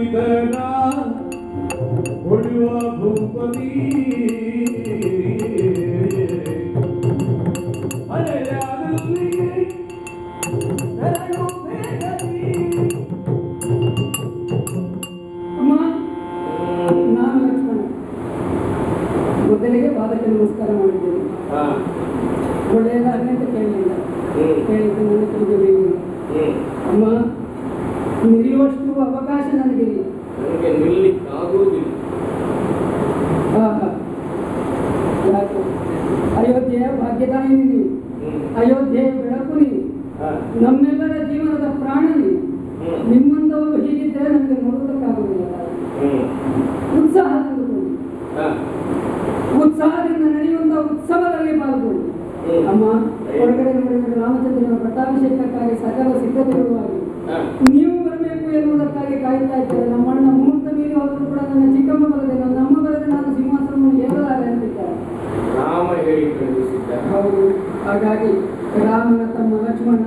ವಿಧನ ಹೊಡುವ ಭೂಪತಿ ನಾನು ಲಕ್ಷ್ಮಣ ಮೊದಲಿಗೆ ಪಾದಕ್ಕೆ ನಮಸ್ಕಾರ ಮಾಡಿದ್ದೇನೆ. ಒಳ್ಳೆಯದಾಗಲಿ ಅಂತ ಕೇಳಲಿಲ್ಲ, ಕೇಳಿದ್ದು ನನ್ನ ತಿಳಿದಿರಲಿಲ್ಲ. ಅಮ್ಮ, ನಿಲ್ಲುವಷ್ಟು ಅವಕಾಶ ನನಗಿಲ್ಲ. ಯಾಕೆ? ಅಯೋಧ್ಯೆಯ ಭಾಗ್ಯದಾಯಿನಿ ನೀವು, ಅಯೋಧ್ಯೆಯ ಬೆಳಕು ನೀವು, ನಮ್ಮೆಲ್ಲರ ಜೀವನದ ಪ್ರಾಣ ನೀವು. ನಿಮ್ಮಂಥವರು ಹೀಗಿದ್ದರೆ ನಮಗೆ ನೋಡುವುದಕ್ಕಾಗುವುದಿಲ್ಲ. ಉತ್ಸಾಹ ತಂದುಕೊಳ್ಳಿ, ಉತ್ಸಾಹದಿಂದ ನಡೆಯುವಂತಹ ಉತ್ಸವದಲ್ಲಿ ಪಾಲ್ಗೊಳ್ಳಿ. ಅಮ್ಮ, ಹೊರಗಡೆ ನೋಡಿದರೆ ರಾಮಚಂದ್ರನ ಪಟ್ಟಾಭಿಷೇಕಕ್ಕಾಗಿ ಸಕಲ ಸಿದ್ಧತೆಗಳು ಆಗಿ ನೀವು ಬರಬೇಕು ಎನ್ನುವುದಕ್ಕಾಗಿ ಕಾಯುತ್ತಾ ಇದ್ದಾರೆ. ನಮ್ಮಣ್ಣ ಮುಹೂರ್ತ ಮೀರಿ ಹೋದರೂ ಕೂಡ ನನ್ನ ಚಿಕ್ಕಮ್ಮ ಬರದೆ, ನನ್ನ ಅಮ್ಮ ಬರದೆ ನಾನು ಸಿಂಹಾಸನವನ್ನು ಏರಲಾರೆ ಅಂತಿದ್ದಾರೆ. ರಾಮ ಹೇಳಿ ಕಳುಹಿಸಿದ್ದಾರೆ. ಹೌದು, ಹಾಗಾಗಿ ರಾಮನ ತಮ್ಮ ಲಕ್ಷ್ಮಣ